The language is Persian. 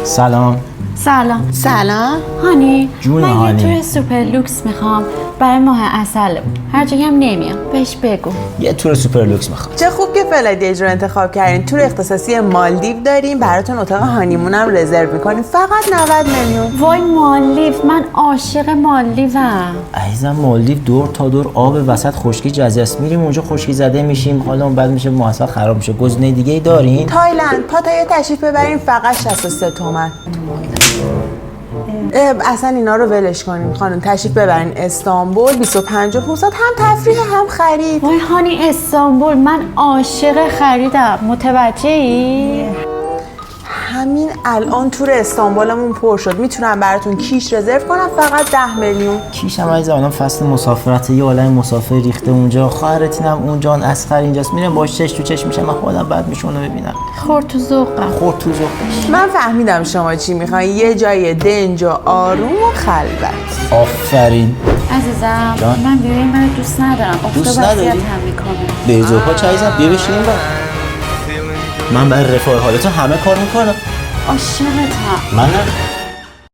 سلام. سلام هانی جون من هانی. یه تور سوپر لوکس میخوام برای ماه عسل. هر جایی هم نمیام بهش بگو. یه تور سوپر لوکس میخوام. چه خوب که فلایدیج رو انتخاب کردین. تور اختصاصی مالدیو داریم، براتون اتاق هانیمون هم رزرو میکنیم، فقط 90 میلیون. وای مالدیو، من عاشق مالدیوم. عزیزم مالدیو دور تا دور آب وسط خشکی جزیره است. میریم اونجا خشکی زده میشیم، حالا اون بعد میشه محصول خراب میشه. گزینه دیگه ای دارین؟ تایلند پاتایا تشریف ببرین، فقط 63 تومن. اصلا اینا رو ولش کنیم خانم، تشریف ببرین استانبول 25 و 500، هم تفریح هم خرید. وای هانی استانبول، من عاشق خریدم. متوجهی؟ همین الان تور استانبولمون پر شد، میتونم براتون کیش رزرو کنم، فقط 10 میلیون. کیش هم عزیزم الان فصل مسافرت، یه عالم مسافر ریخته اونجا، خواهرتین هم اونجا، اسخر اینجاست، میرم باش چش تو چش میشم، من خودم بعد میشه اونو ببینم. خورد تو ذوقم. خورد تو ذوقش. من فهمیدم شما چی میخواین، یه جای دنج و آروم و خلوت. آفرین. عزیزم جان؟ من بیرون من دوست ندارم. دوست افتاد نداری؟ وصیت هم میکنه. به زوپا چه عزیزم بیا بشینیم با. من برای رفاه حالتون همه کار میکنم. عاشقتم. من نه.